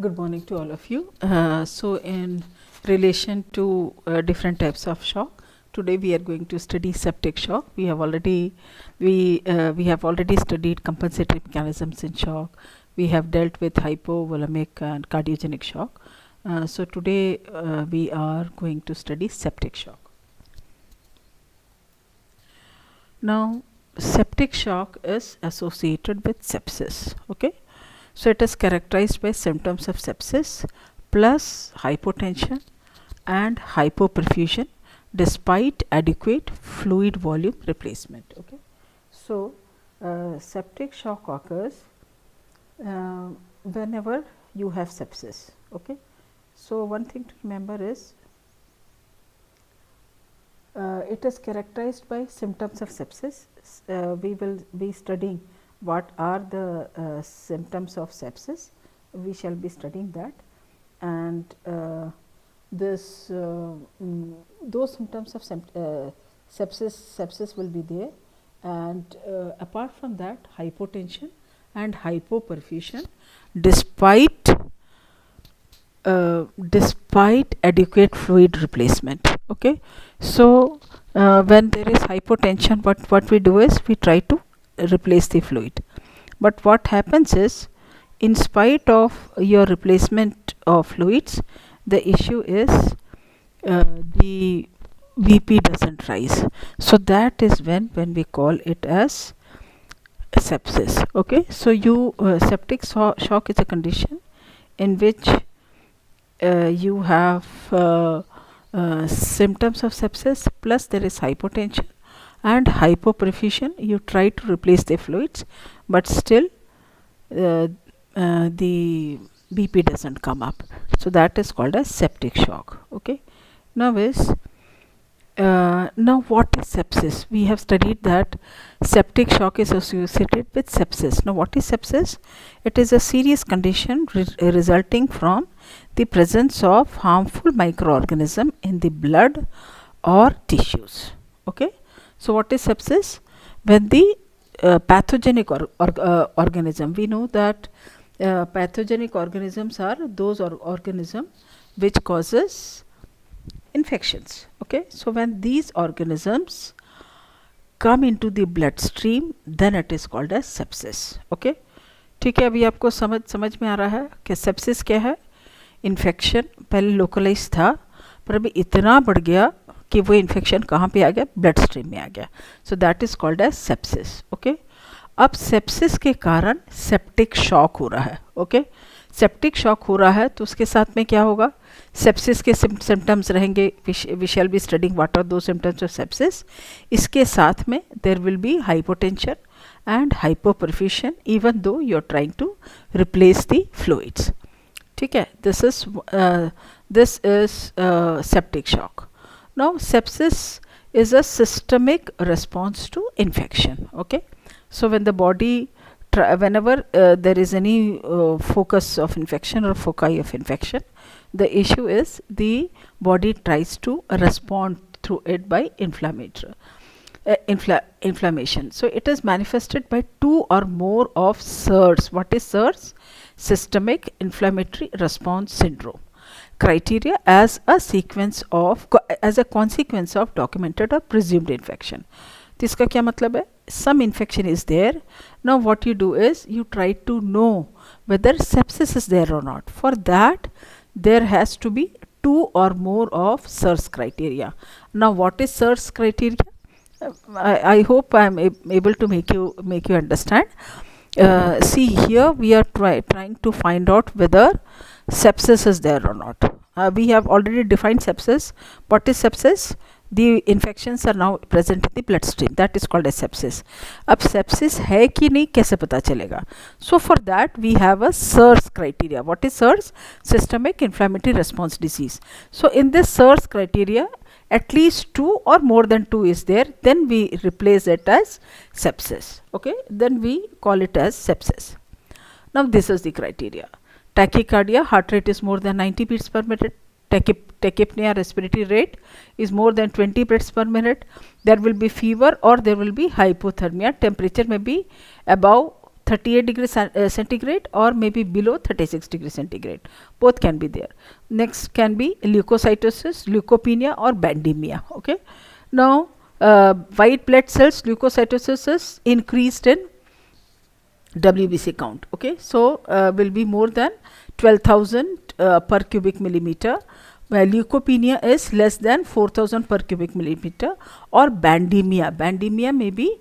Good morning to all of you. So, in relation to different types of shock, today we are going to study septic shock. We have already studied compensatory mechanisms in shock. We have dealt with hypovolemic and cardiogenic shock. So today we are going to study septic shock. Now, septic shock is associated with sepsis. Okay. So it is characterized by symptoms of sepsis plus hypotension and hypoperfusion despite adequate fluid volume replacement. Okay. So septic shock occurs whenever you have sepsis. Okay. So one thing to remember is it is characterized by symptoms of sepsis. We will be studying what are the symptoms of sepsis. We shall be studying that, and those symptoms of sepsis will be there, and apart from that, hypotension and hypoperfusion despite adequate fluid replacement. Okay. So when there is hypotension, what we do is we try to replace the fluid, but what happens is, in spite of your replacement of fluids, the issue is the BP doesn't rise. So that is when we call it as sepsis. Okay. So septic shock is a condition in which you have symptoms of sepsis plus there is hypotension and hypoperfusion. You try to replace the fluids, but still the BP doesn't come up. So that is called as septic shock. Okay. Now what is sepsis? We have studied that septic shock is associated with sepsis. Now what is sepsis? It is a serious condition resulting from the presence of harmful microorganism in the blood or tissues. Okay. So what is sepsis? When the pathogenic organism, we know that pathogenic organisms are those organisms which causes infections. Okay. So when these organisms come into the bloodstream, then it is called as sepsis. Okay. ठीक है. अभी आपको समझ में आ रहा है कि sepsis क्या है. इन्फेक्शन पहले लोकलाइज था, पर अभी इतना बढ़ गया कि वो इन्फेक्शन कहाँ पे आ गया, ब्लड स्ट्रीम में आ गया. So that is called as sepsis. Okay. अब सेप्सिस के कारण सेप्टिक शॉक हो रहा है. ओके. सेप्टिक शॉक हो रहा है तो उसके साथ में क्या होगा, सेप्सिस के सिम्टम्स रहेंगे. We shall be studying what are those symptoms of sepsis. इसके साथ में there will be hypotension and hypoperfusion even though you are trying to replace the fluids. ठीक है. This is septic shock. Now sepsis is a systemic response to infection. Okay. So when the body whenever there is any focus of infection or foci of infection, the issue is the body tries to respond through it by inflammation. So it is manifested by two or more of SIRS. What is SIRS? Systemic inflammatory response syndrome. Criteria as a consequence of documented or presumed infection. तो इसका क्या मतलब है? Some infection is there. Now what you do is you try to know whether sepsis is there or not. For that there has to be two or more of SIRS criteria. Now what is SIRS criteria? I hope I am able to make you understand. See, here we are trying to find out whether sepsis is there or not. We have already defined sepsis. What is sepsis? The infections are now present in the bloodstream. That is called as sepsis. अब sepsis है कि नहीं कैसे पता चलेगा? So for that we have a SIRS criteria. What is SIRS? Systemic inflammatory response disease. So in this SIRS criteria, at least two or more than two is there, then we replace it as sepsis. Okay. Then we call it as sepsis. Now this is the criteria. Tachycardia, heart rate is more than 90 beats per minute. Tachypnea, respiratory rate is more than 20 beats per minute. There will be fever or there will be hypothermia. Temperature may be above 38 degrees centigrade or maybe below 36 degrees centigrade. Both can be there. Next can be leukocytosis, leukopenia or bandemia. Okay. Now white blood cells leukocytosis is increased in WBC count. Okay. So will be more than 12,000 per cubic millimeter, where leukopenia is less than 4,000 per cubic millimeter, or bandemia. Bandemia may be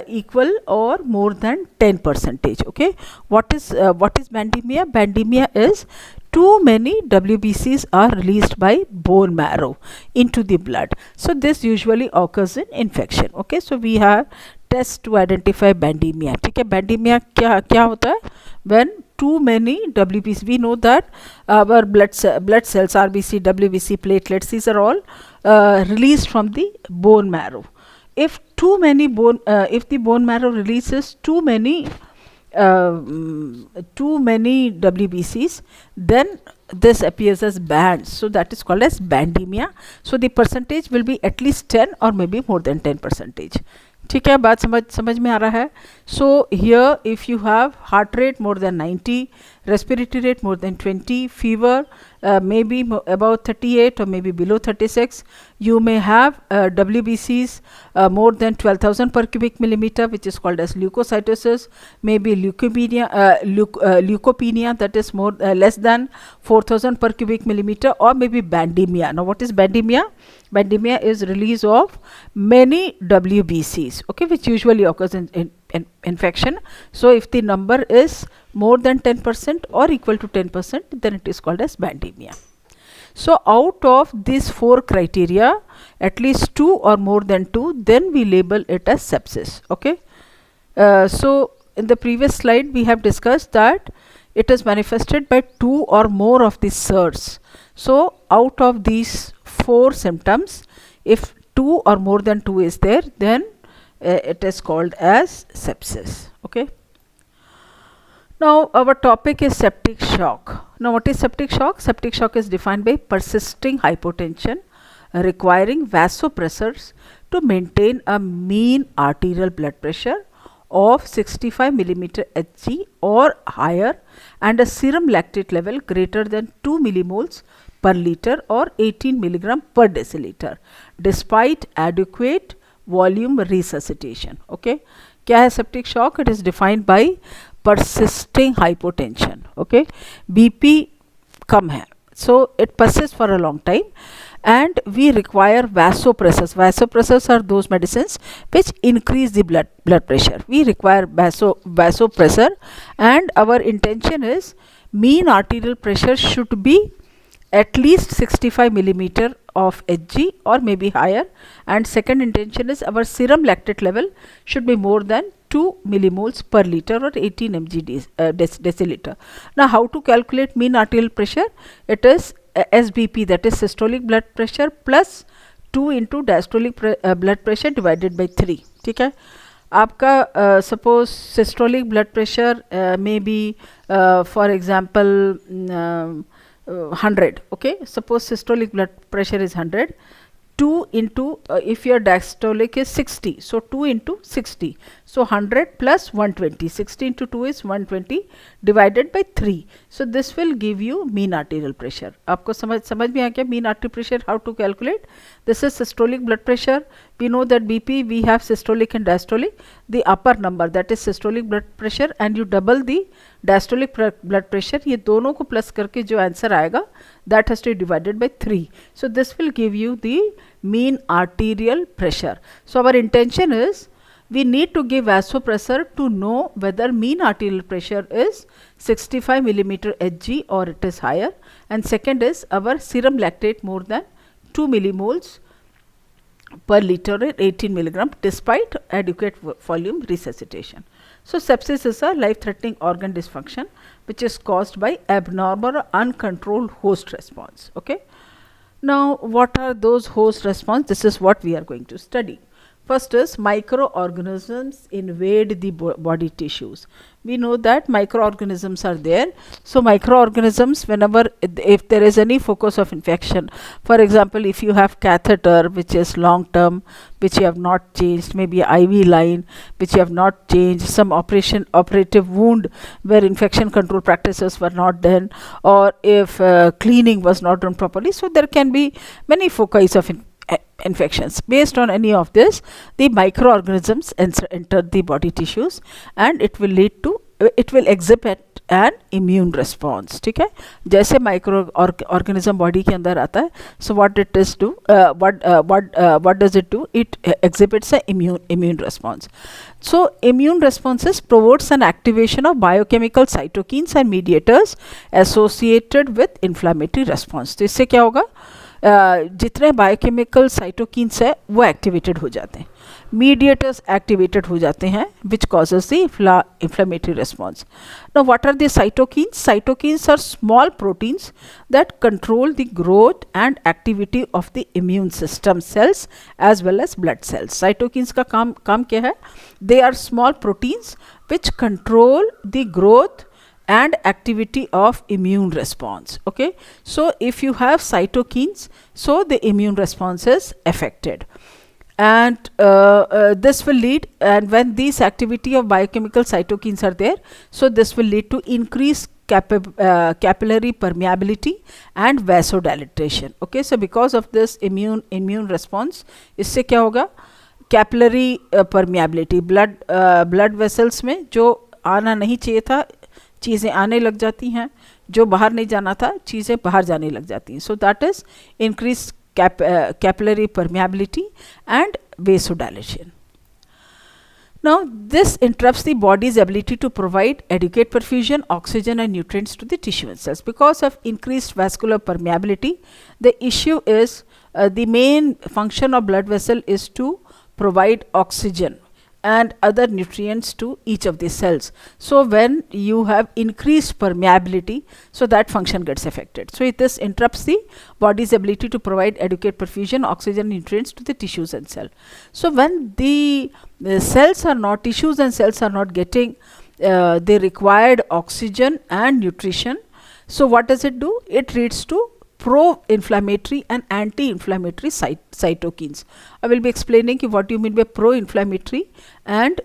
equal or more than 10%. Okay. What is bandemia? Bandemia is too many WBCs are released by bone marrow into the blood. So this usually occurs in infection. Okay. So we have test to identify bandemia. ठीक है. Bandemia क्या होता है? When too many WBC, we know that our blood cells, RBC, WBC, platelets, these are all released from the bone marrow. If too many if the bone marrow releases too many WBCs, then this appears as bands. So that is called as bandemia. So the percentage will be at least 10 or maybe more than 10%. ठीक है. बात समझ में आ रहा है. So here if you have heart rate more than 90, respiratory rate more than 20, fever maybe about 38 or maybe below 36, you may have WBCs more than 12,000 per cubic millimeter, which is called as leukocytosis, maybe leukopenia, leukopenia, that is more less than 4,000 per cubic millimeter, or maybe bandemia. Now what is bandemia? Bandemia is release of many WBCs, okay, which usually occurs in infection. So if the number is more than 10% or equal to 10%, then it is called as bandemia. So out of these 4 criteria, at least 2 or more than 2, then we label it as sepsis. Okay. So in the previous slide we have discussed that it is manifested by 2 or more of these SIRS. So out of these 4 symptoms, if 2 or more than 2 is there, then it is called as sepsis. Okay. Now our topic is septic shock. Now what is septic shock? Septic shock is defined by persisting hypotension requiring vasopressors to maintain a mean arterial blood pressure of 65 mm Hg or higher and a serum lactate level greater than 2 millimoles per liter or 18 milligram per deciliter despite adequate volume resuscitation. Okay. क्या है septic shock? It is defined by persisting hypotension. Okay. BP कम है, so it persists for a long time and we require vasopressors. Vasopressors are those medicines which increase the blood pressure. We require vasopressor, and our intention is mean arterial pressure should be at least 65 millimeter of Hg or maybe higher, and second intention is our serum lactate level should be more than 2 millimoles per liter or 18 mg deciliter. Now how to calculate mean arterial pressure? It is SBP, that is systolic blood pressure, plus 2 into diastolic blood pressure divided by 3. ठीक है. आपका suppose systolic blood pressure may be for example 100. Okay, suppose systolic blood pressure is 100. 2 into if your diastolic is 60, so 2 into 60, so 100 plus 120, 60 into 2 is 120 divided by 3. So this will give you mean arterial pressure. आपको समझ में आ गया mean arterial pressure, how to calculate? This is systolic blood pressure. We know that BP, we have systolic and diastolic. The upper number, that is systolic blood pressure, and you double the diastolic blood pressure. ये दोनों को plus करके जो answer आएगा, that has to be divided by 3. So this will give you the mean arterial pressure. So our intention is we need to give vasopressor to know whether mean arterial pressure is 65 millimeter Hg or it is higher, and second is our serum lactate more than 2 millimoles per liter or 18 milligram despite adequate volume resuscitation. So sepsis is a life-threatening organ dysfunction which is caused by abnormal or uncontrolled host response. Okay. Now what are those host response? This is what we are going to study. First is microorganisms invade the body tissues. We know that microorganisms are there. So microorganisms, whenever if there is any focus of infection, for example, if you have catheter which is long term, which you have not changed, maybe IV line which you have not changed, some operative wound where infection control practices were not done, or if cleaning was not done properly, so there can be many foci of infections. Based on any of this, the microorganisms enter the body tissues and it will lead to, it will exhibit an immune response. ठीक है, जैसे micro organism body के अंदर आता है, so what it is do, what does it do? It exhibits a immune response. So immune responses promotes an activation of biochemical cytokines and mediators associated with inflammatory response. तो इससे क्या होगा, जितने biochemical cytokines है वो activated हो जाते हैं, मीडिएटर्स एक्टिवेटेड हो जाते हैं, which causes the inflammatory response. Now what are the cytokines? Cytokines are small proteins that control the growth and activity of the immune system cells as well as blood cells. Cytokines का काम क्या है? They are small proteins which control the growth and activity of immune response. Okay, so if you have cytokines, so the immune response is affected, and this will lead, and when these activity of biochemical cytokines are there, so this will lead to increased capillary permeability and vasodilatation. Okay, so because of this immune response, इससे क्या होगा, capillary permeability, blood vessels में जो आना नहीं चाहिए था चीज़ें आने लग जाती हैं, जो बाहर नहीं जाना था चीज़ें बाहर जाने लग जाती हैं. सो that is increase capillary permeability and vasodilation. Now this interrupts the body's ability to provide adequate perfusion, oxygen and nutrients to the tissue and cells. Because of increased vascular permeability, the issue is the main function of blood vessel is to provide oxygen and other nutrients to each of the cells. So when you have increased permeability, so that function gets affected. So this interrupts the body's ability to provide adequate perfusion, oxygen, nutrients to the tissues and cell. So when the cells are not, tissues and cells are not getting the required oxygen and nutrition, so what does it do? It leads to pro-inflammatory and anti-inflammatory cytokines. I will be explaining what do you mean by pro-inflammatory and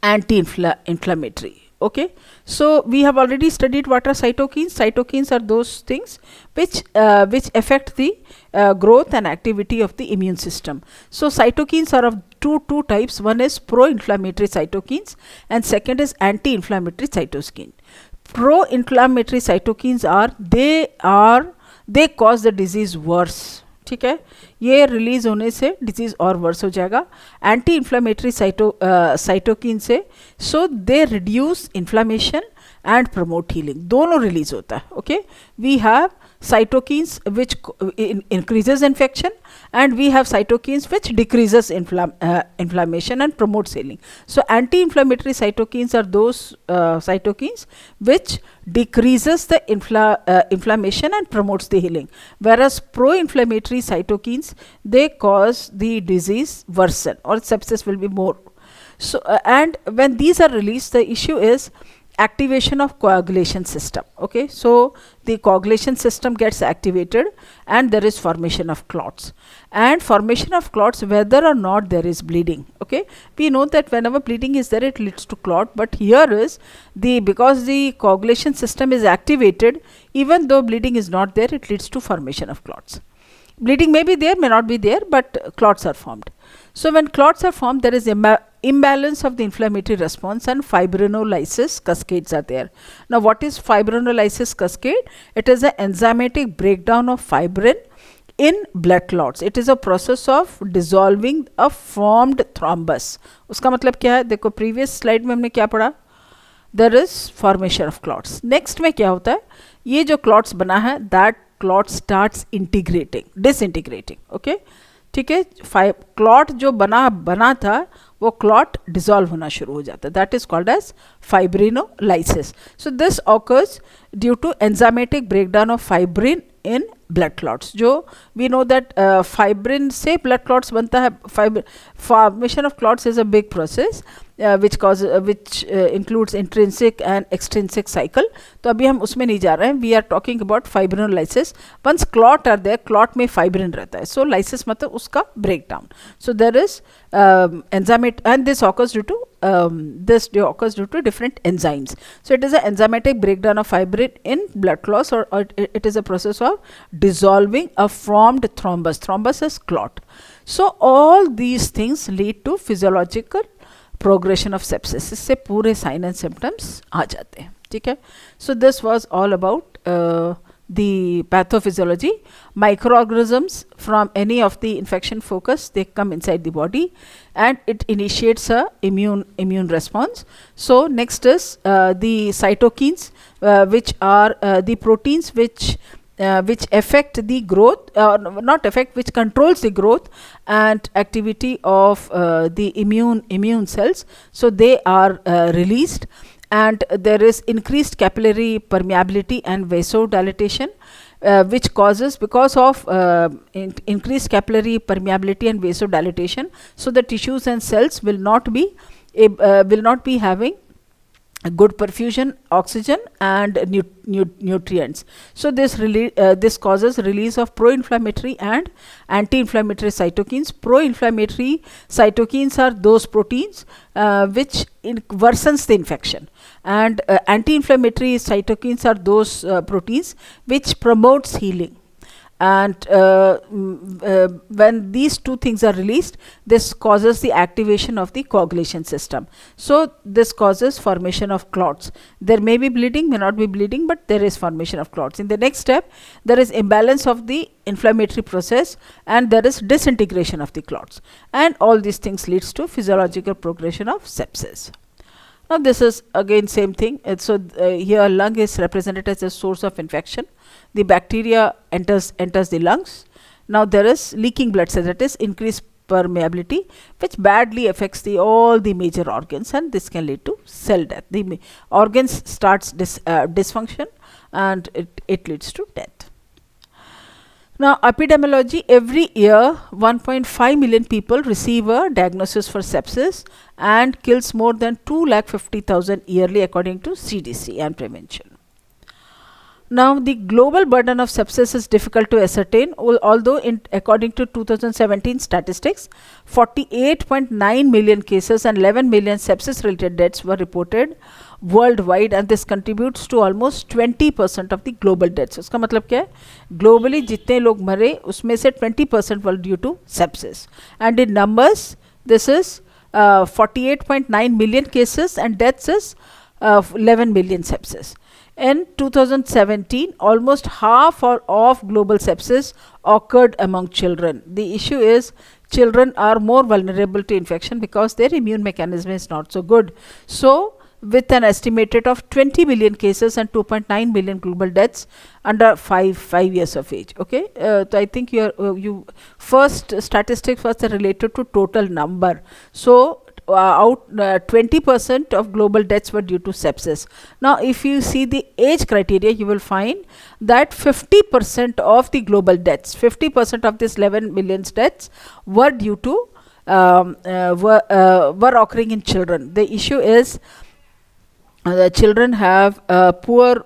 anti-inflammatory. Okay, so we have already studied what are cytokines. Cytokines are those things which affect the growth and activity of the immune system. So cytokines are of two types. One is pro-inflammatory cytokines and second is anti-inflammatory cytokine. Pro-inflammatory cytokines they cause the disease worse. ठीक है, ये release होने से disease और verse हो जाएगा. Anti inflammatory cytokine से so they reduce inflammation and promote healing, दोनों रिलीज होता है. Okay, we have cytokines which increases infection and we have cytokines which decreases inflammation and promotes healing. So anti-inflammatory cytokines are those cytokines which decreases the inflammation and promotes the healing, whereas pro-inflammatory cytokines, they cause the disease worsen or sepsis will be more. So and when these are released, the issue is activation of coagulation system. Okay, so the coagulation system gets activated and there is formation of clots, and formation of clots whether or not there is bleeding. Okay, we know that whenever bleeding is there it leads to clot, but here is because the coagulation system is activated, even though bleeding is not there, it leads to formation of clots. Bleeding may be there, may not be there, but clots are formed. So when clots are formed, there is imbalance of the inflammatory response and fibrinolysis cascades are there. Now what is fibrinolysis cascade? It is an enzymatic breakdown of fibrin in blood clots. It is a process of dissolving a formed thrombus. उसका मतलब क्या है? देखो previous slide में हमने क्या पढ़ा? There is formation of clots. Next में क्या होता है? ये जो clots बना है, that clot starts disintegrating. Okay, ठीक है, क्लॉट जो बना था वो क्लॉट डिसॉल्व होना शुरू हो जाता है. That is called as fibrinolysis. So this occurs due to enzymatic breakdown of fibrin in blood clots. जो we know that fibrin से blood clots बनता है. Formation of clots is a big process which includes intrinsic and extrinsic cycle. तो अभी हम उसमें नहीं जा रहे हैं. We are talking about fibrinolysis. Once clot are there, clot में fibrin रहता है. So lysis मतलब उसका breakdown. So there is enzymatic, and this occurs due to different enzymes. So it is an enzymatic breakdown of fibrin in blood clots, or it is a process of dissolving a formed thrombus. Thrombus is clot. So all these things lead to physiological progression of sepsis. इससे पूरे sign and symptoms आ जाते हैं. ठीक है. So this was all about the pathophysiology. Microorganisms from any of the infection focus, they come inside the body and it initiates a immune response. So next is the cytokines, which are the proteins which affect the growth, which controls the growth and activity of the immune cells. So they are released, and there is increased capillary permeability and vasodilatation, which causes, because of increased capillary permeability and vasodilatation, so the tissues and cells will not be having good perfusion, oxygen and nutrients. So this causes release of pro-inflammatory and anti-inflammatory cytokines. Pro-inflammatory cytokines are those proteins which worsens the infection, and anti-inflammatory cytokines are those proteins which promotes healing. And when these two things are released, this causes the activation of the coagulation system. So this causes formation of clots. There may be bleeding, may not be bleeding, but there is formation of clots. In the next step, there is imbalance of the inflammatory process, and there is disintegration of the clots, and all these things leads to physiological progression of sepsis. Now this is again same thing. So here lung is represented as a source of infection. The bacteria enters the lungs. Now there is leaking blood cells, that is increased permeability, which badly affects all the major organs, and this can lead to cell death. The organs starts dysfunction, and it leads to death. Now epidemiology, every year 1.5 million people receive a diagnosis for sepsis, and kills more than 250,000 yearly according to CDC and prevention. Now the global burden of sepsis is difficult to ascertain, although according to 2017 statistics, 48.9 million cases and 11 million sepsis related deaths were reported worldwide, and this contributes to almost 20% of the global deaths. उसका मतलब क्या है? Globally जितने लोग मरे उसमें से 20% were due to sepsis, and in numbers this is 48.9 million cases and deaths is 11 million sepsis. In 2017, almost half of global sepsis occurred among children. The issue is children are more vulnerable to infection because their immune mechanism is not so good. So with an estimated of 20 million cases and 2.9 million global deaths under 5 years of age. Okay, so I think you first statistics was related to total number. So 20% of global deaths were due to sepsis. Now if you see the age criteria, you will find that 50% of the global deaths, 50% of this 11 million deaths were due to were occurring in children. The issue is the children have poor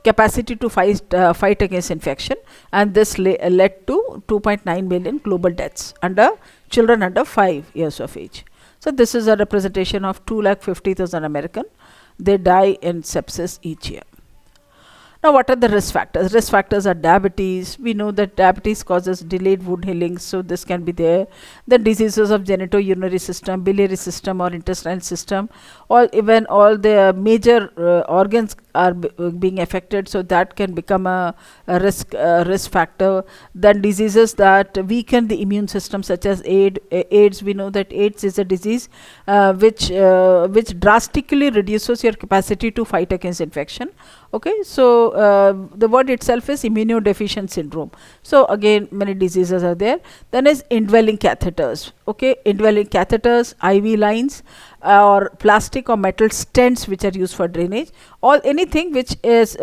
capacity to fight against infection, and this led to 2.9 million global deaths under children under 5 years of age. So this is a representation of 250,000 American. They die in sepsis each year. Now what are the risk factors? Risk factors are diabetes. We know that diabetes causes delayed wound healing, so this can be there. Then diseases of genitourinary system, biliary system or intestinal system, or even all the major organs are being affected, so that can become a risk factor. Then diseases that weaken the immune system, such as AIDS. We know that AIDS is a disease which drastically reduces your capacity to fight against infection. Okay, so the word itself is immunodeficient syndrome. So again, many diseases are there. Then is indwelling catheters. okay, indwelling catheters, IV lines, or plastic or metal stents which are used for drainage, all anything which is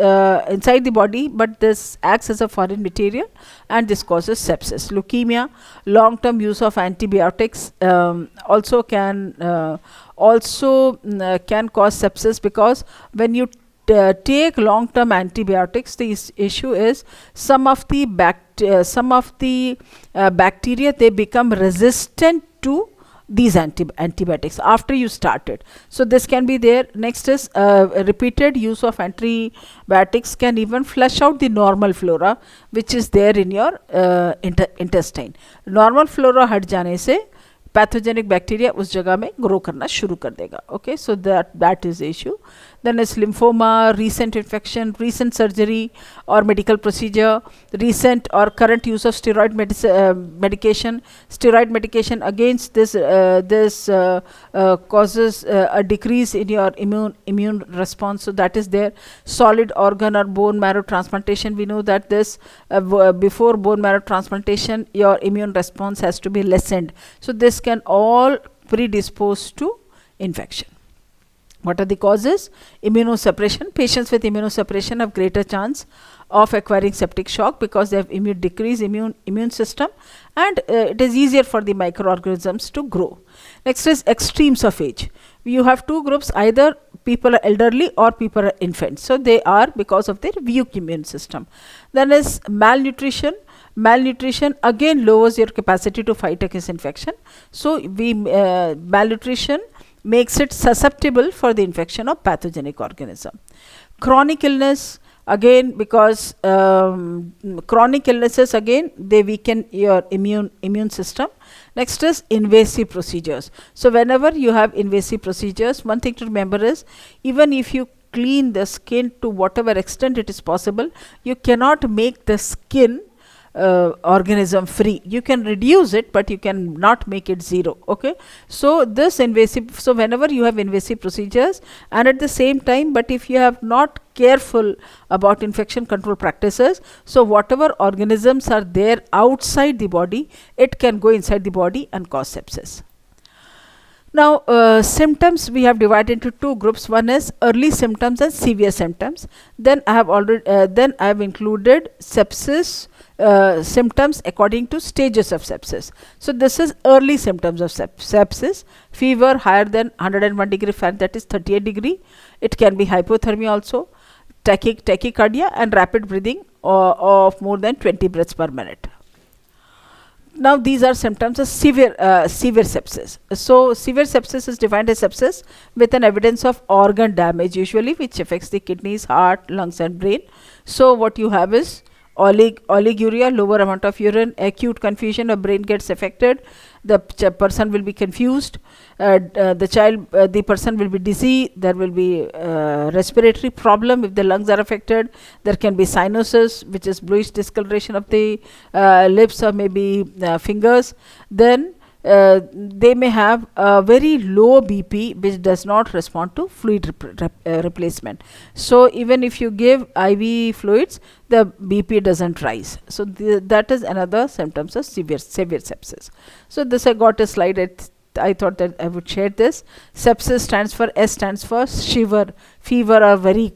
inside the body but this acts as a foreign material, and this causes sepsis. Leukemia, long term use of antibiotics also can can cause sepsis, because when you take long term antibiotics, the issue is some of the bacteria, they become resistant to these antibiotics after you start it. So this can be there. Next is repeated use of antibiotics can even flush out the normal flora which is there in your intestine. Normal flora हट जाने से pathogenic bacteria उस जगह में grow करना शुरू कर देगा. Okay, so that is issue. Then is lymphoma, recent infection, recent surgery or medical procedure, recent or current use of steroid medication. Steroid medication against this causes a decrease in your immune response. So that is there. Solid organ or bone marrow transplantation. We know that this before bone marrow transplantation, your immune response has to be lessened. So this can all predispose to infection. What are the causes? Immunosuppression. Patients with immunosuppression have greater chance of acquiring septic shock because they have decreased immune system, and it is easier for the microorganisms to grow. Next is extremes of age. You have two groups, either people are elderly or people are infants. So they are because of their weak immune system. Then is malnutrition. Malnutrition again lowers your capacity to fight against infection. So malnutrition makes it susceptible for the infection of pathogenic organism. Chronic illness, again because chronic illnesses, again they weaken your immune system. Next is invasive procedures. So whenever you have invasive procedures, one thing to remember is, even if you clean the skin to whatever extent it is possible, you cannot make the skin organism free. You can reduce it, but you can not make it zero. Okay, so this invasive, so whenever you have invasive procedures, and at the same time, but if you have not careful about infection control practices, so whatever organisms are there outside the body, it can go inside the body and cause sepsis. Now symptoms we have divided into two groups. One is early symptoms and severe symptoms. Then I have included sepsis symptoms according to stages of sepsis. So this is early symptoms of sepsis. Fever higher than 101 degree Fahrenheit, that is 38 degree. It can be hypothermia also, tachycardia, and rapid breathing of more than 20 breaths per minute. Now these are symptoms of severe sepsis. So severe sepsis is defined as sepsis with an evidence of organ damage, usually which affects the kidneys, heart, lungs and brain. So what you have is oliguria, lower amount of urine, acute confusion, a brain gets affected, the person will be confused, the person will be dizzy, there will be respiratory problem if the lungs are affected, there can be cyanosis, which is bluish discoloration of the lips or maybe fingers. Then they may have a very low BP which does not respond to fluid replacement. So even if you give IV fluids, the BP doesn't rise. So that is another symptoms of severe sepsis. So this I got a slide. I thought that I would share this. Sepsis stands for S stands for shiver, fever or very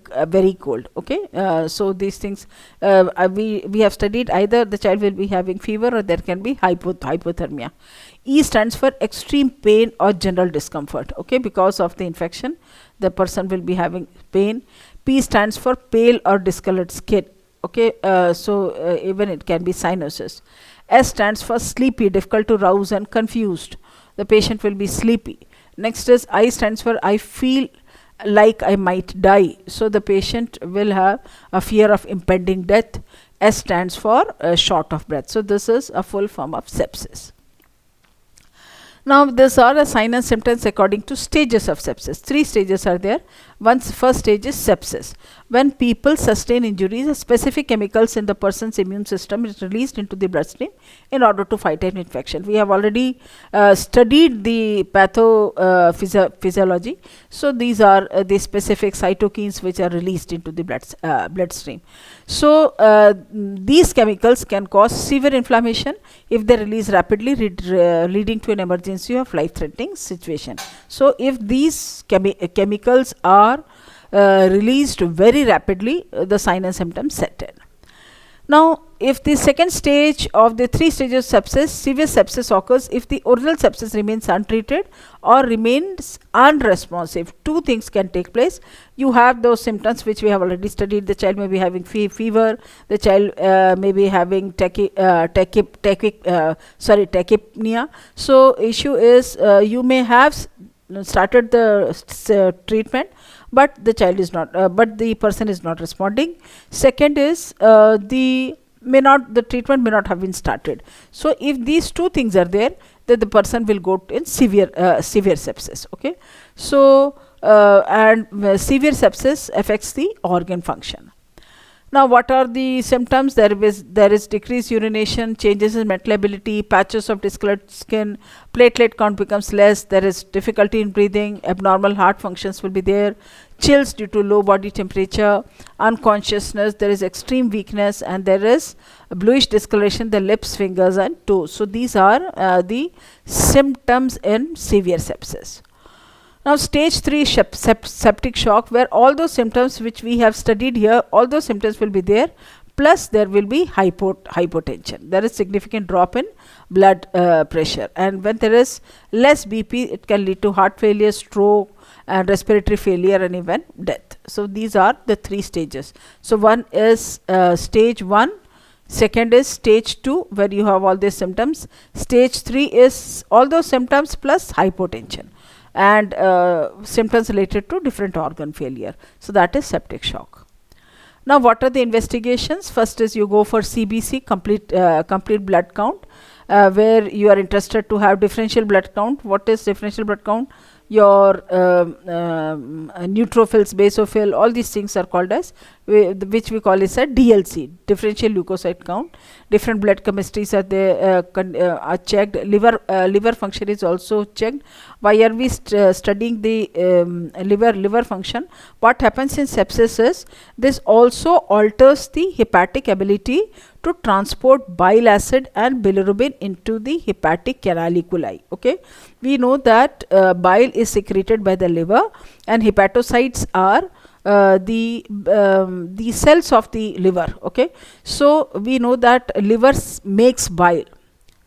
cold. Okay, so these things we have studied, either the child will be having fever or there can be hypothermia. E stands for extreme pain or general discomfort. Okay, because of the infection, the person will be having pain. P stands for pale or discolored skin. Okay, so even it can be cyanosis. S stands for sleepy, difficult to rouse and confused. The patient will be sleepy. Next is I stands for I feel like I might die. So the patient will have a fear of impending death. S stands for short of breath. So this is a full form of sepsis. Now these are the signs and symptoms according to stages of sepsis. 3 stages are there. First stage is sepsis. when people sustain injuries, specific chemicals in the person's immune system is released into the bloodstream in order to fight an infection. We have already studied the physiology. So these are the specific cytokines which are released into the bloodstream. So these chemicals can cause severe inflammation if they release rapidly, leading to an emergency of life-threatening situation. So if these chemicals are released very rapidly, the sign and symptoms set in. Now, if the second stage of the 3 stages of sepsis, severe sepsis occurs if the original sepsis remains untreated or remains unresponsive. 2 things can take place. You have those symptoms which we have already studied. The child may be having fever, the child may be having tachypnea. So issue is you may have started the treatment, but the child is not, but the person is not responding. Second is the treatment may not have been started. So if these 2 things are there, then the person will go in severe sepsis. Okay, so and severe sepsis affects the organ function. Now, what are the symptoms? There is decreased urination, changes in mental ability, patches of discolored skin, platelet count becomes less, there is difficulty in breathing, abnormal heart functions will be there, chills due to low body temperature, unconsciousness, there is extreme weakness, and there is bluish discoloration, the lips, fingers and toes. So these are the symptoms in severe sepsis. Now, stage 3 septic shock, where all those symptoms which we have studied here, all those symptoms will be there, plus there will be hypotension. There is significant drop in blood pressure, and when there is less BP, it can lead to heart failure, stroke and respiratory failure and even death. So these are the 3 stages. So one is stage 1, second is stage 2, where you have all these symptoms. Stage 3 is all those symptoms plus hypotension and symptoms related to different organ failure. So that is septic shock. Now, what are the investigations? First is you go for CBC, complete blood count, where you are interested to have differential blood count. What is differential blood count? Your neutrophils, basophil, all these things are called as, which we call as a DLC, differential leukocyte count. Different blood chemistries are there, are checked. Liver function is also checked. Why are we studying the liver function? What happens in sepsis is this also alters the hepatic ability to transport bile acid and bilirubin into the hepatic canaliculi. Okay, we know that bile is secreted by the liver, and hepatocytes are the cells of the liver. Okay, so we know that liver makes bile.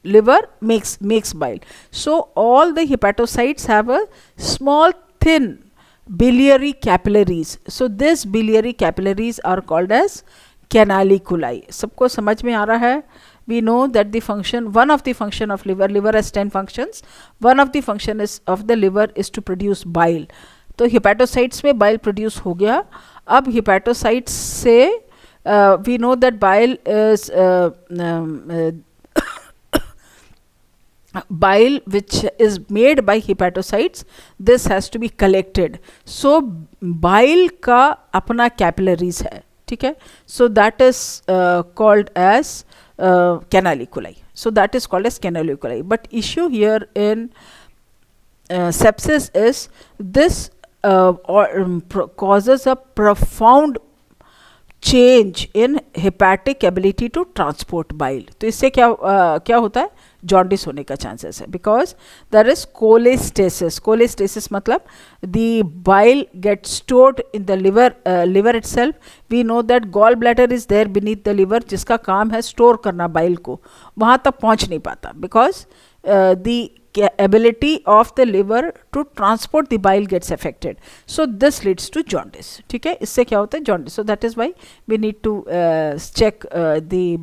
Liver makes bile. So all the hepatocytes have a small thin biliary capillaries. So this biliary capillaries are called as canaliculi. सबको समझ में आ रहा है? We know that the function, one of the function of liver has 10 functions. One of the function is of the liver is to produce bile. तो hepatocytes में bile produce हो गया. अब hepatocytes से we know that bile is bile which is made by hepatocytes. This has to be collected. So bile का अपना capillaries है. ठीक है, so that is called as canaliculi. So that is called as canaliculi. But issue here in sepsis is this causes a profound change in hepatic ability to transport bile. तो इससे क्या होता है? जॉन्डिस होने का चांसेस है, because there is cholestasis. Cholestasis मतलब the bile get stored in the liver itself. We know that gall bladder is there beneath the liver, जिसका काम है स्टोर करना बाइल को, वहाँ तक पहुँच नहीं पाता, because the ability of the liver to transport the bile gets affected. So this leads to jaundice. ठीक है, इससे क्या होता है? Jaundice. So that is why we need to check the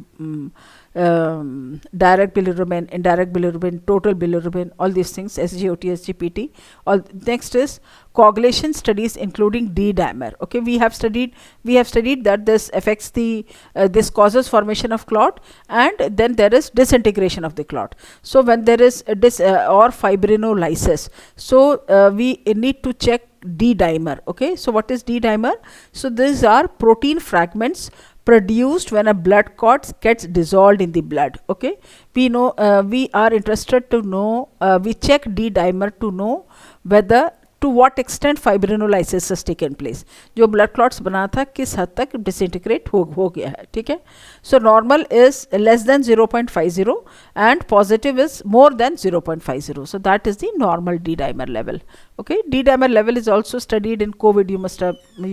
direct bilirubin, indirect bilirubin, total bilirubin, all these things, SGOT, SGPT. All next is coagulation studies including D-dimer. Okay, we have studied that this affects the this causes formation of clot, and then there is disintegration of the clot. So when there is or fibrinolysis, so we need to check D-dimer. Okay, so what is D-dimer? So these are protein fragments produced when a blood clot gets dissolved in the blood. Okay, we know we are interested to know, we check D-dimer to know whether to what extent fibrinolysis has taken place. जो blood clots बना था किस हद तक disintegrate हो गया है. ठीक है. So normal is less than 0.50 and positive is more than 0.50. So that is the normal D-dimer level. Okay, D-dimer level is also studied in COVID. You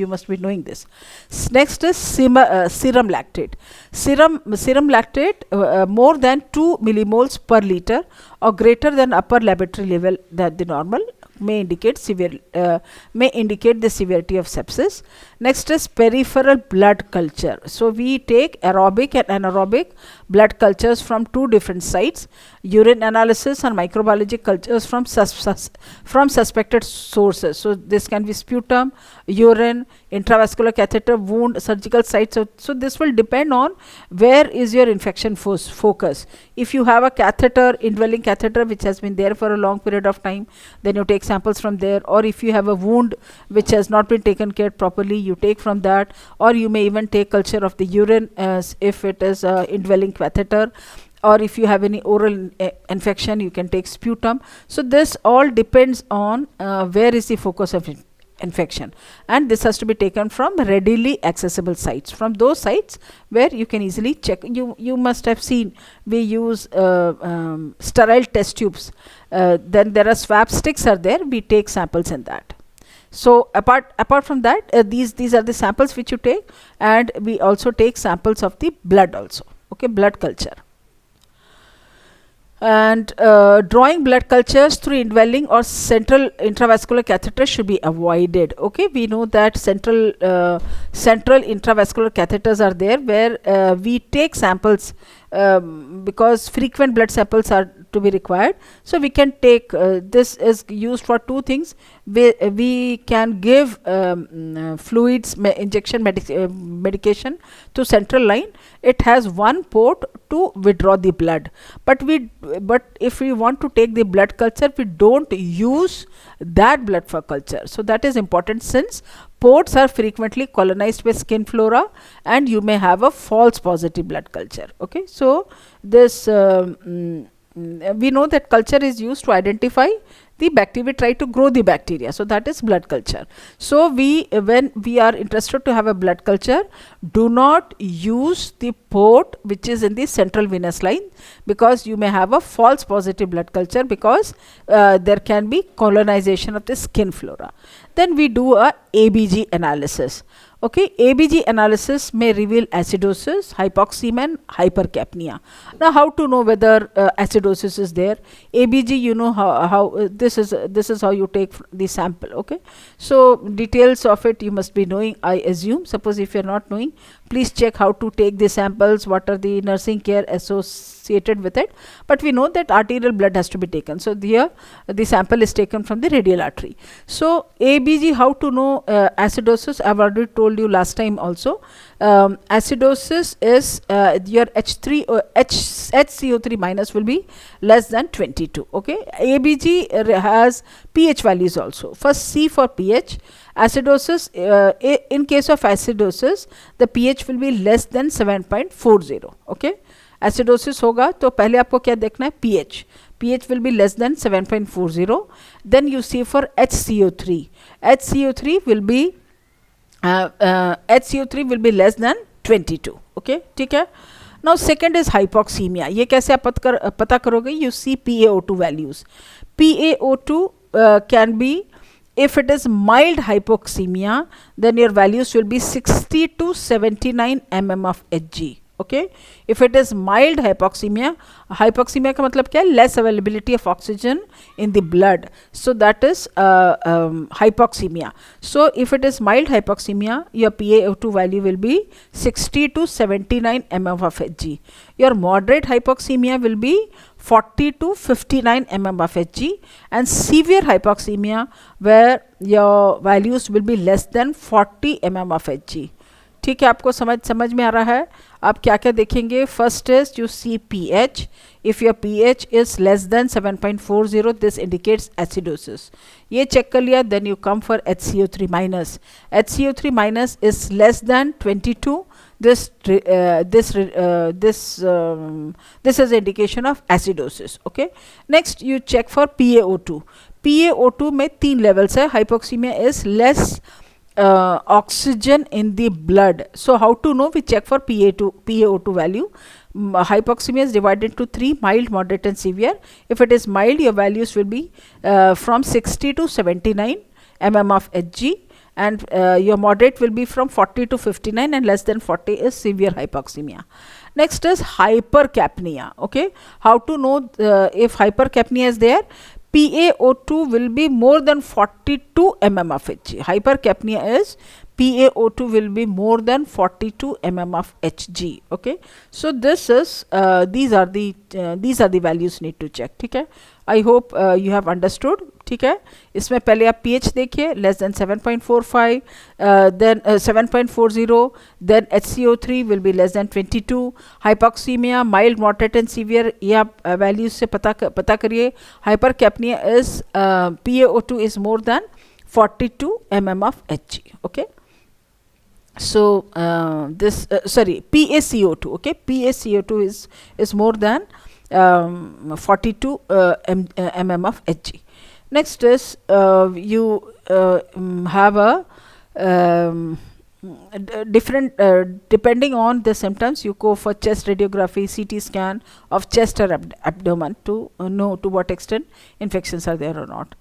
must be knowing this. Next is serum lactate. Serum lactate more than 2 millimoles per liter or greater than upper laboratory level that the normal may indicate the severity of sepsis. Next is peripheral blood culture. So we take aerobic and anaerobic blood cultures from two different sites, urine analysis and microbiologic cultures from suspected sources. So this can be sputum, urine, intravascular catheter, wound, surgical site. So this will depend on where is your infection focus. If you have a catheter, indwelling catheter, which has been there for a long period of time, then you take samples from there. Or if you have a wound which has not been taken care properly, you take from that. Or you may even take culture of the urine as if it is a indwelling catheter. Or if you have any oral infection, you can take sputum. So this all depends on where is the focus of infection, and this has to be taken from readily accessible sites, from those sites where you can easily check. You must have seen we use sterile test tubes, then there are swab sticks are there, we take samples in that. So apart from that, these are the samples which you take, and we also take samples of the blood also. Okay, blood culture. And drawing blood cultures through indwelling or central intravascular catheter should be avoided. Okay, we know that central intravascular catheters are there where we take samples because frequent blood samples are to be required. So we can take this is used for two things. We can give fluids, injection medication to central line. It has one port to withdraw the blood, but if we want to take the blood culture, we don't use that blood for culture. So that is important, since ports are frequently colonized by skin flora and you may have a false positive blood culture. Okay, so this we know that culture is used to identify the bacteria, try to grow the bacteria. So that is blood culture. So when we are interested to have a blood culture, do not use the port which is in the central venous line, because you may have a false positive blood culture, because there can be colonization of the skin flora. Then we do a ABG analysis. Okay, ABG analysis may reveal acidosis, hypoxemia and hypercapnia. Now how to know whether acidosis is there? ABG, you know how this is how you take the sample. Okay, so details of it you must be knowing, I assume. Suppose if you are not knowing, please check how to take the samples, what are the nursing care associated with it. But we know that arterial blood has to be taken. So here the sample is taken from the radial artery. So ABG, how to know acidosis? I've already told you last time also. Acidosis is your HCO3 minus will be less than 22. Okay, ABG has pH values also. First C for pH. Acidosis, in case of acidosis, the pH will be less than 7.40. Okay, acidosis होगा तो पहले आपको क्या देखना है? pH. pH will be less than 7.40. Then you see for HCO3. HCO3 will be less than 22. Okay, ठीक है. Now second is hypoxemia. ये कैसे आप पता करोगे? You see PaO2 values. PaO2 can be, if it is mild hypoxemia, then your values will be 60 to 79 mm of Hg. okay. If it is mild hypoxemia, hypoxemia का मतलब क्या है, less availability of oxygen in the blood, so that is hypoxemia. So if it is mild hypoxemia, your PaO2 value will be 60 to 79 mm of Hg. Your moderate hypoxemia will be 40 to 59 mm of Hg, and severe hypoxemia where your values will be less than 40 mm of Hg. ठीक है, आपको समझ में आ रहा है. आप क्या क्या देखेंगे, first is you see pH. If your pH is less than 7.40, this indicates acidosis. ये चेक कर लिया. Then you come for HCO3 minus. HCO3 minus is less than 22. this is indication of acidosis. Okay, next you check for PaO2. PaO2 में 3 levels है. Hypoxemia is less oxygen in the blood. So how to know? We check for PaO2 value. Hypoxemia is divided into 3: mild, moderate and severe. If it is mild, your values will be from 60 to 79 mm of Hg, and your moderate will be from 40 to 59, and less than 40 is severe hypoxemia. Next is hypercapnia. Okay, how to know if hypercapnia is there? PaO2 will be more than 42 mm of Hg. Hypercapnia is PaO2 will be more than 42 mm of Hg. Okay, so this is these are the values need to check. ठीक है, I hope you have understood. ठीक है, इसमें पहले आप pH देखिए, less than 7.45, then 7.40, then HCO3 will be less than 22. Hypoxemia, mild, moderate and severe, ये आप values से पता करिए. Hypercapnia is PaO2 is more than 42 mm of Hg. Okay, so PaCO2. Okay, PaCO2 is more than 42 mm of Hg. Next is you have a different depending on the symptoms, you go for chest radiography, CT scan of chest or abdomen to know to what extent infections are there or not.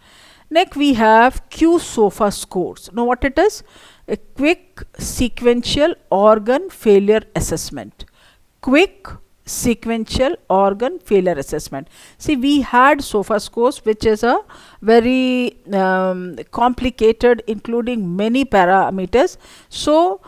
Next we have QSOFA scores. Know what it is? A quick sequential organ failure assessment. Quick sequential organ failure assessment. See, we had SOFA scores, which is a very complicated, including many parameters. So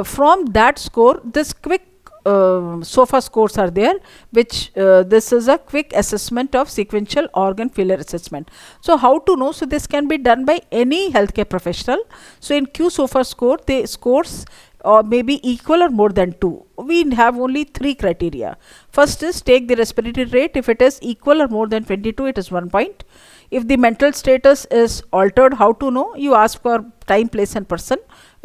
from that score, this quick SOFA scores are there, which this is a quick assessment of sequential organ failure assessment. So how to know? So this can be done by any healthcare professional. So in QSOFA score, the scores or maybe equal or more than 2. We have only 3 criteria. First is take the respiratory rate. If it is equal or more than 22, it is 1 point. If the mental status is altered, how to know? You ask for time, place and person.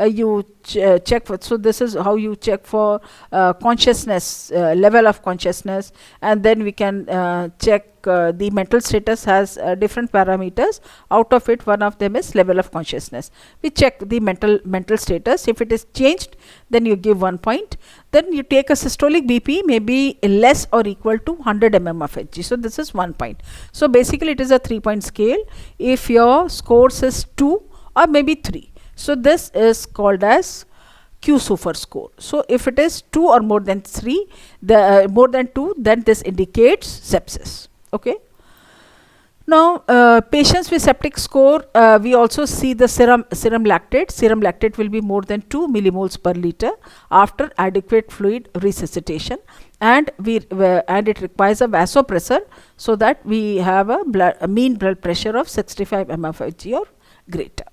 You check for, so this is how you check for consciousness, level of consciousness, and then we can check the mental status has different parameters. Out of it, one of them is level of consciousness. We check the mental status. If it is changed, then you give 1 point. Then you take a systolic BP, maybe less or equal to 100 mm of Hg. So this is 1 point. So basically it is a 3-point scale. If your scores is 2 or maybe 3, so this is called as QSOFA score. So if it is 2 or more than 3, more than 2, then this indicates sepsis. Okay. Now patients with septic score, we also see the serum lactate. Serum lactate will be more than 2 millimoles per liter after adequate fluid resuscitation, and it requires a vasopressor, so that we have a mean blood pressure of 65 mm of Hg or greater.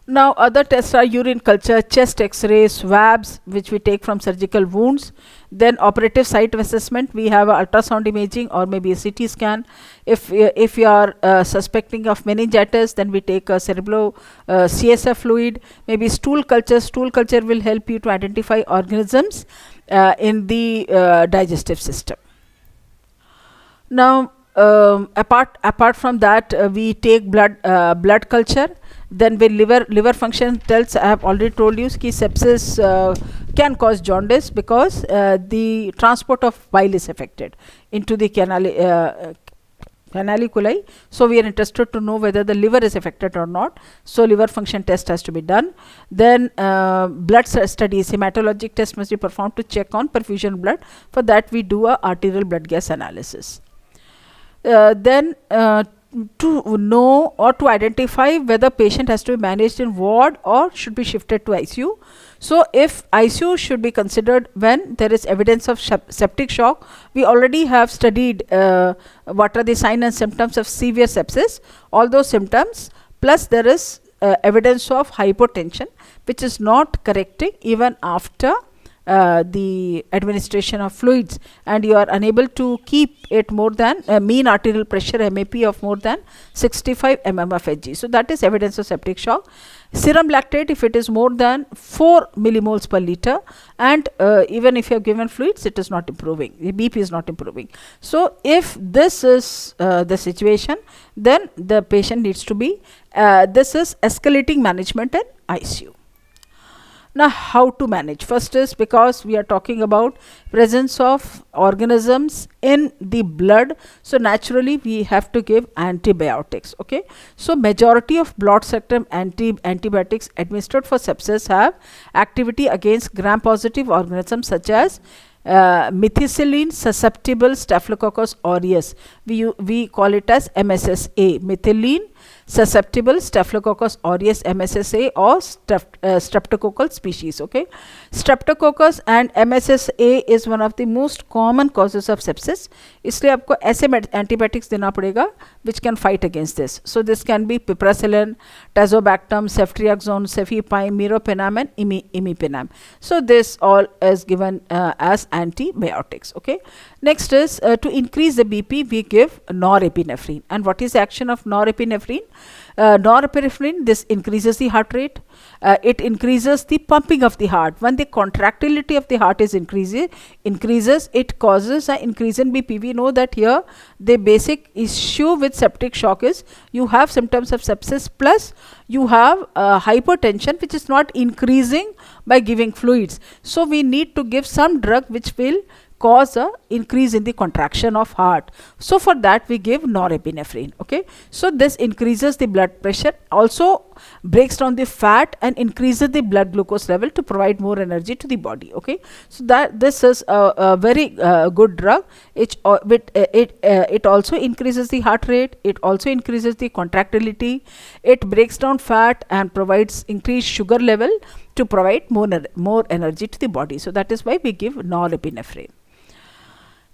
Now other tests are urine culture, chest x-ray, swabs which we take from surgical wounds. Then operative site assessment, we have a ultrasound imaging or maybe a CT scan. If you are suspecting of meningitis, then we take a CSF fluid. Maybe stool culture. Stool culture will help you to identify organisms in the digestive system. Now apart from that, we take blood culture. Then when liver function tells, I have already told you कि sepsis can cause jaundice because the transport of bile is affected into the canaliculi. So we are interested to know whether the liver is affected or not. So liver function test has to be done. Then blood studies, hematologic test must be performed to check on perfusion blood. For that we do a arterial blood gas analysis. Then to know or to identify whether patient has to be managed in ward or should be shifted to ICU. So if ICU should be considered when there is evidence of septic shock, we already have studied what are the signs and symptoms of severe sepsis. All those symptoms, plus there is evidence of hypotension which is not correcting even after the administration of fluids, and you are unable to keep it more than mean arterial pressure MAP of more than 65 mm of Hg. So that is evidence of septic shock. Serum lactate, if it is more than 4 millimoles per liter, and even if you have given fluids, it is not improving, the BP is not improving. So if this is the situation, then the patient needs to be this is escalating management in ICU. Now how to manage? First is, because we are talking about presence of organisms in the blood, so naturally we have to give antibiotics. Okay, so majority of blood spectrum antibiotics administered for sepsis have activity against gram positive organisms such as methicillin susceptible Staphylococcus aureus. We call it as MSSA, methicillin susceptible Staphylococcus aureus, MSSA, or streptococcal species. Okay, Streptococcus and MSSA is one of the most common causes of sepsis, इसलिए आपको ऐसे antibiotics देना पड़ेगा which can fight against this. So this can be piperacillin, tazobactam, ceftriaxone, cefepime, meropenem and imipenem. So this all is given as antibiotics. Okay, next is to increase the BP we give norepinephrine. And what is the action of norepinephrine? Norepinephrine, this increases the heart rate, it increases the pumping of the heart. When the contractility of the heart is increases, it causes an increase in BP. We know that here the basic issue with septic shock is you have symptoms of sepsis plus you have hypertension which is not increasing by giving fluids. So we need to give some drug which will cause a increase in the contraction of heart. So for that we give norepinephrine. Okay, so this increases the blood pressure, also breaks down the fat and increases the blood glucose level to provide more energy to the body. Okay, so that this is a very good drug. It also increases the heart rate, it also increases the contractility, it breaks down fat and provides increased sugar level to provide more energy to the body. So that is why we give norepinephrine.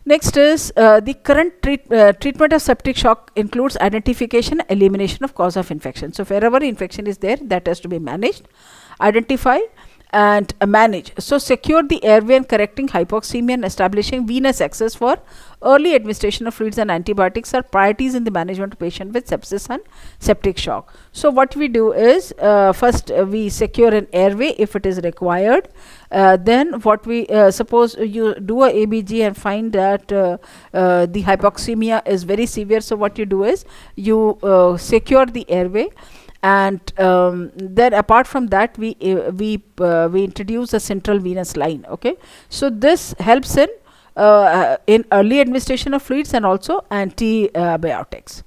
Next is the current treatment of septic shock includes identification, elimination of cause of infection. So wherever infection is there, that has to be managed, identify and manage. So secure the airway and correcting hypoxemia and establishing venous access for early administration of fluids and antibiotics are priorities in the management of patient with sepsis and septic shock. So what we do is first we secure an airway if it is required. Then what we suppose you do a ABG and find that the hypoxemia is very severe. So what you do is you secure the airway. And then apart from that we introduce a central venous line. Okay, so this helps in early administration of fluids and also antibiotics.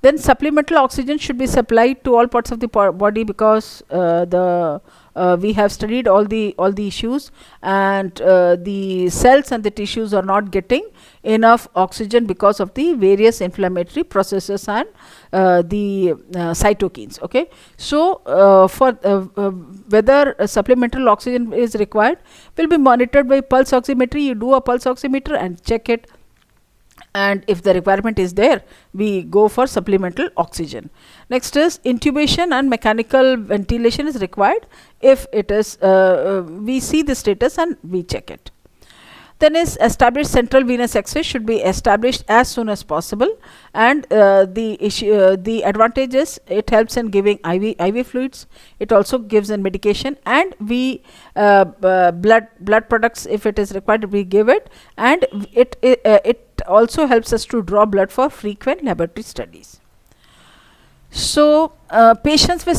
Then supplemental oxygen should be supplied to all parts of the body, because we have studied all the issues, and the cells and the tissues are not getting enough oxygen because of the various inflammatory processes and the cytokines. Okay, so for whether supplemental oxygen is required will be monitored by pulse oximetry. You do a pulse oximeter and check it, and if the requirement is there, we go for supplemental oxygen. Next is intubation and mechanical ventilation is required. If it is, we see the status and we check it. Then is established central venous access should be established as soon as possible, and the advantage is it helps in giving IV fluids. It also gives in medication, and we blood products, if it is required, we give it, and it also helps us to draw blood for frequent laboratory studies. So patients with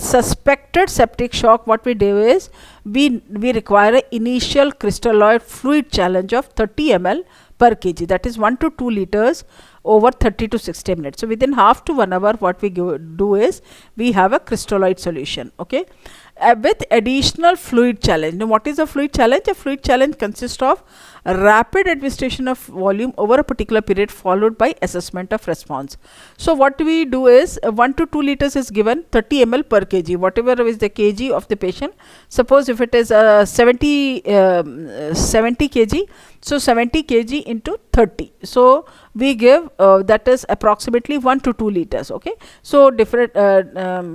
suspected septic shock, what we do is we require an initial crystalloid fluid challenge of 30 ml per kg, that is 1 to 2 liters over 30 to 60 minutes. So within half to 1 hour, what we do is we have a crystalloid solution. Okay, with additional fluid challenge. Now what is a fluid challenge? A fluid challenge consists of a rapid administration of volume over a particular period followed by assessment of response. So what we do is 1 to 2 liters is given 30 ml per kg, whatever is the kg of the patient. Suppose if it is 70 kg, so 70 kg into 30, so we give that is approximately 1 to 2 liters. Okay, so different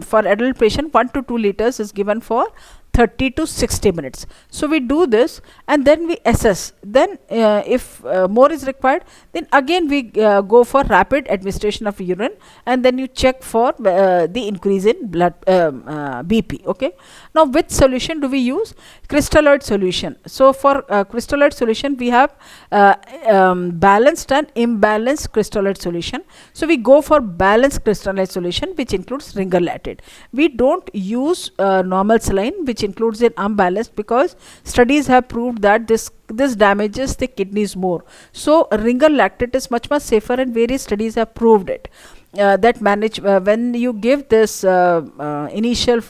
for adult patient 1 to 2 liters is given for 30 to 60 minutes. So we do this and then we assess. Then if more is required, then again we go for rapid administration of urine, and then you check for the increase in blood BP. Okay, now which solution do we use? Crystalloid solution. So for crystalloid solution we have balanced and imbalanced crystalloid solution. So we go for balanced crystalloid solution, which includes ringer lactate. We don't use normal saline, which includes an unbalanced, because studies have proved that this damages the kidneys more. So ringer lactate is much safer, and various studies have proved it. That manage when you give this initial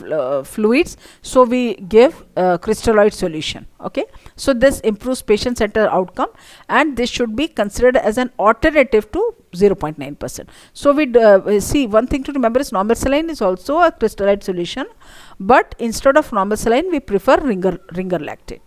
fluids, so we give crystalloid solution. Okay, so this improves patient centered outcome, and this should be considered as an alternative to 0.9%. So we see, one thing to remember is normal saline is also a crystalloid solution, but instead of normal saline we prefer ringer lactate.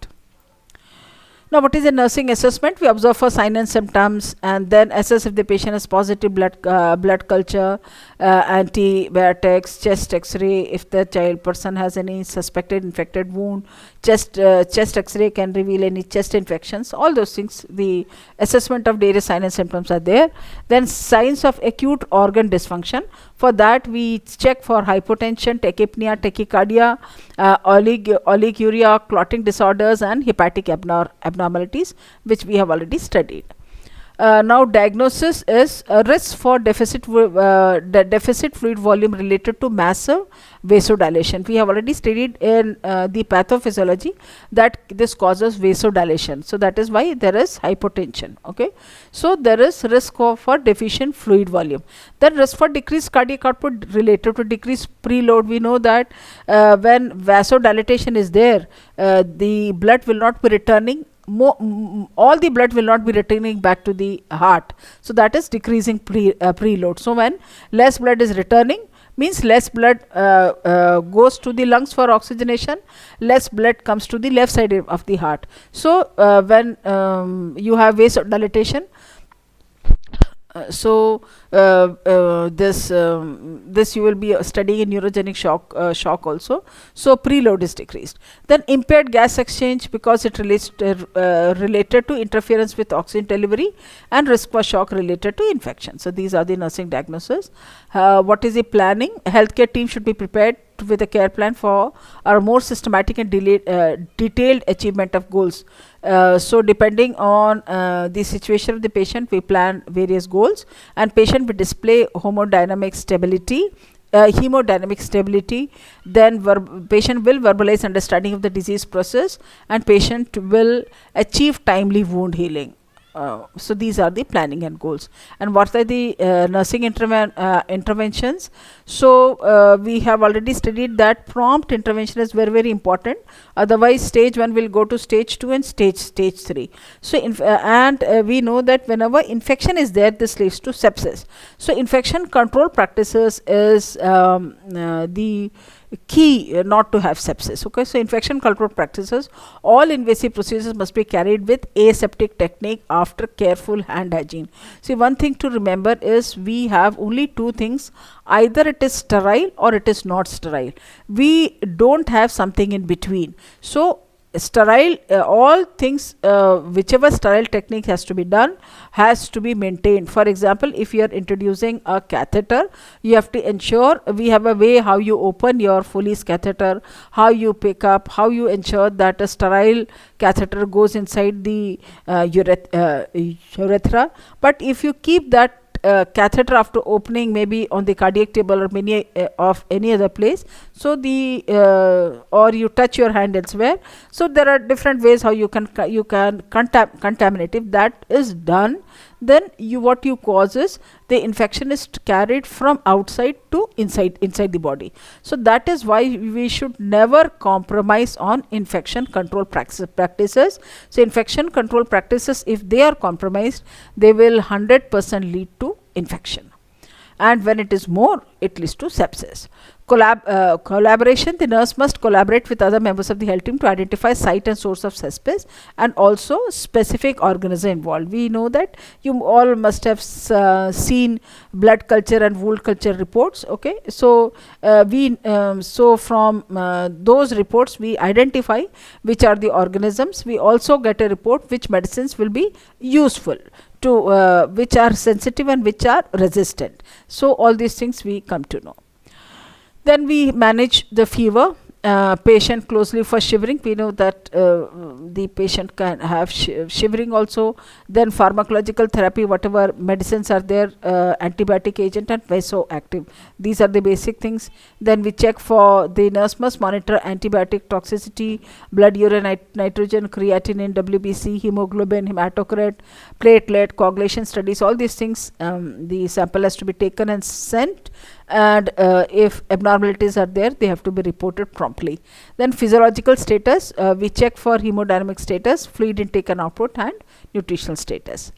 Now what is a nursing assessment? We observe for signs and symptoms, and then assess if the patient has positive blood culture, antibiotics, chest x-ray, if the child person has any suspected infected wound, chest x-ray can reveal any chest infections, all those things. The assessment of various signs and symptoms are there. Then signs of acute organ dysfunction. For that we check for hypotension, tachypnea, tachycardia, oliguria, clotting disorders, and hepatic abnormalities, which we have already studied. Now diagnosis is a risk for deficit fluid volume related to massive vasodilation. We have already studied in the pathophysiology that this causes vasodilation, so that is why there is hypotension. Okay, so there is risk for deficient fluid volume. Then risk for decreased cardiac output related to decreased preload. We know that when vasodilation is there, the blood will not be returning. All the blood will not be returning back to the heart, so that is decreasing preload. So when less blood is returning, means less blood goes to the lungs for oxygenation, less blood comes to the left side of the heart. So when you have vasodilatation, this you will be studying in neurogenic shock also. So preload is decreased. Then impaired gas exchange, because it relates related to interference with oxygen delivery, and risk for shock related to infection. So these are the nursing diagnosis. What is the planning? Healthcare team should be prepared with a care plan for a more systematic and detailed achievement of goals. So depending on the situation of the patient, we plan various goals, and patient will display hemodynamic stability, then patient will verbalize understanding of the disease process, and patient will achieve timely wound healing. So these are the planning and goals. And what are the nursing interventions? So we have already studied that prompt intervention is very important. Otherwise stage 1 will go to stage 2 and stage 3. So we know that whenever infection is there, this leads to sepsis. So infection control practices is the key not to have sepsis. Okay, so infection control practices, all invasive procedures must be carried with aseptic technique after careful hand hygiene. See, one thing to remember is we have only two things: either it is sterile or it is not sterile. We don't have something in between. So sterile, all things, whichever sterile technique has to be done, has to be maintained. For example, if you are introducing a catheter, you have to ensure we have a way how you open your Foley's catheter, how you pick up, how you ensure that a sterile catheter goes inside the urethra. But if you keep that catheter after opening, maybe on the cardiac table or many of any other place, so the or you touch your hand elsewhere, so there are different ways how you can contaminate. If that is done, then what you cause is the infection is carried from outside to inside the body. So that is why we should never compromise on infection control practices. So infection control practices, if they are compromised, they will 100% lead to infection, and when it is more, it leads to sepsis. Collaboration, the nurse must collaborate with other members of the health team to identify site and source of sepsis, and also specific organism involved. We know that you all must have seen blood culture and wound culture reports. Okay, so from those reports we identify which are the organisms. We also get a report which medicines will be useful to which are sensitive and which are resistant. So all these things we come to know. Then we manage the fever. Patient closely for shivering. We know that the patient can have shivering also. Then pharmacological therapy, whatever medicines are there, antibiotic agent and vasoactive. These are the basic things. Then we check for, the nurse must monitor antibiotic toxicity, blood urine nitrogen, creatinine, WBC, hemoglobin, hematocrit, platelet, coagulation studies. All these things, the sample has to be taken and sent, and if abnormalities are there, they have to be reported promptly. Then physiological status, we check for hemodynamic status, fluid intake and output, and nutritional status.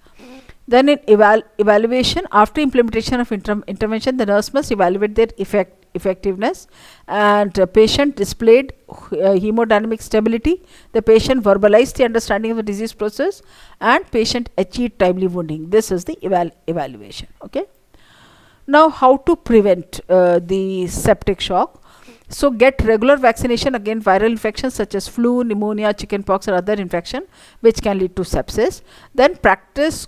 Then in evaluation, after implementation of intervention, the nurse must evaluate their effectiveness, and patient displayed hemodynamic stability, the patient verbalized the understanding of the disease process, and patient achieved timely wounding. This is the evaluation. Okay. Now, how to prevent the septic shock? So, get regular vaccination against viral infections such as flu, pneumonia, chickenpox, or other infection which can lead to sepsis. Then practice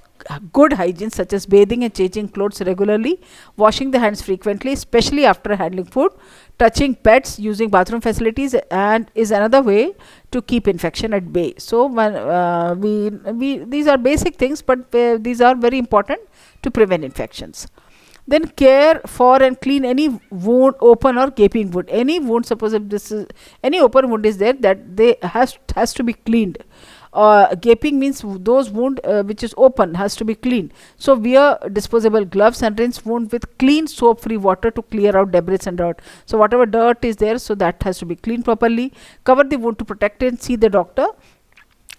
good hygiene such as bathing and changing clothes regularly, washing the hands frequently, especially after handling food. Touching pets, using bathroom facilities, and is another way to keep infection at bay. So, when these are basic things, but these are very important to prevent infections. Then care for and clean any wound, open or gaping wound. Any wound, suppose if this is any open wound is there, that they has to be cleaned. Gaping means those wound which is open has to be cleaned. So wear disposable gloves and rinse wound with clean soap free water to clear out debris and dirt. So whatever dirt is there, so that has to be cleaned properly. Cover the wound to protect it and see the doctor.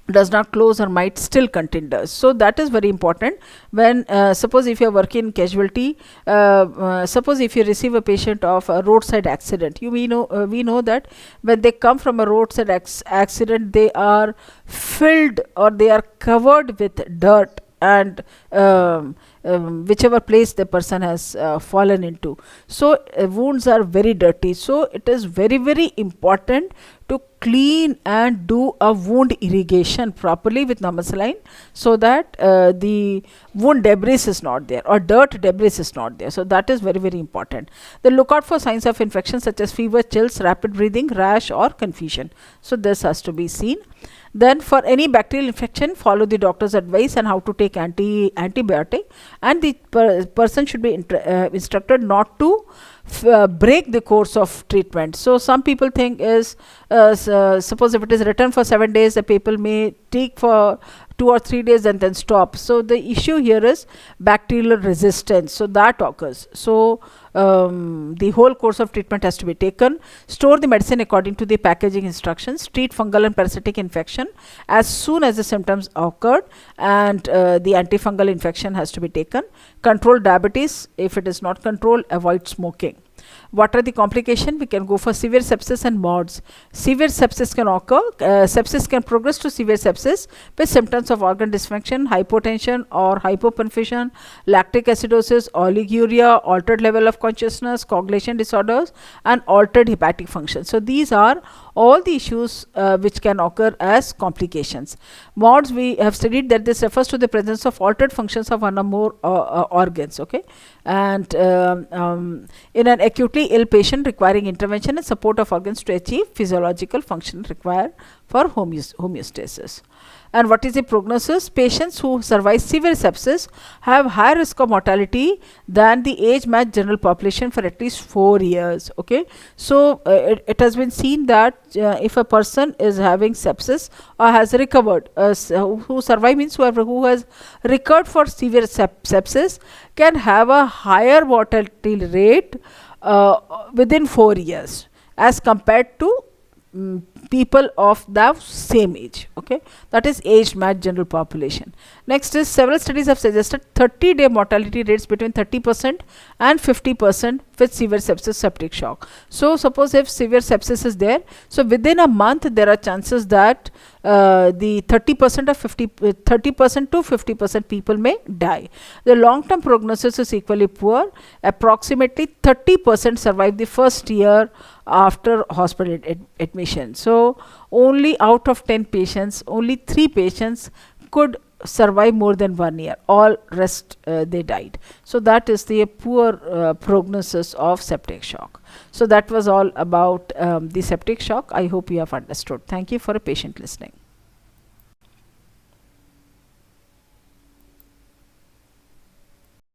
Does not close or might still contain dust. So that is very important. When suppose if you are working in casualty, suppose if you receive a patient of a roadside accident, we know that when they come from a roadside accident, they are filled or they are covered with dirt and whichever place the person has fallen into. So wounds are very dirty. So it is very, very important to clean and do a wound irrigation properly with normal saline, so that the wound debris is not there or dirt debris is not there. So that is very, very important. Then look out for signs of infection such as fever, chills, rapid breathing, rash or confusion. So this has to be seen. Then for any bacterial infection, follow the doctor's advice on how to take antibiotic, and the person should be instructed not to break the course of treatment. So some people think is suppose if it is written for 7 days, the people may take for 2 or 3 days and then stop. So the issue here is bacterial resistance, so that occurs. So the whole course of treatment has to be taken. Store the medicine according to the packaging instructions. Treat fungal and parasitic infection as soon as the symptoms occurred, and the antifungal infection has to be taken. Control diabetes. If it is not controlled, avoid smoking. What are the complications? We can go for severe sepsis and MODS. Severe sepsis can occur. Sepsis can progress to severe sepsis with symptoms of organ dysfunction, hypotension or hypoperfusion, lactic acidosis, oliguria, altered level of consciousness, coagulation disorders, and altered hepatic function. So these are all the issues which can occur as complications. MODS, we have studied that this refers to the presence of altered functions of one or more organs. Okay, and in an acutely ill patient requiring intervention and support of organs to achieve physiological function required for homeostasis. And what is the prognosis? Patients who survive severe sepsis have higher risk of mortality than the age-matched general population for at least 4 years. Okay, so it has been seen that if a person is having sepsis or has recovered, who survive means who has recovered for severe sepsis can have a higher mortality rate within 4 years as compared to people of the same age. Okay, that is age matched general population. Next is, several studies have suggested 30-day mortality rates between 30% and 50% with severe sepsis septic shock. So suppose if severe sepsis is there, so within a month there are chances that the 30% of 30% to 50% people may die. The long term prognosis is equally poor. Approximately 30% survive the first year after hospital admission. So only out of 10 patients, only 3 patients could survive more than 1 year. All rest they died. So that is the poor prognosis of septic shock. So that was all about the septic shock. I hope you have understood. Thank you for a patient listening.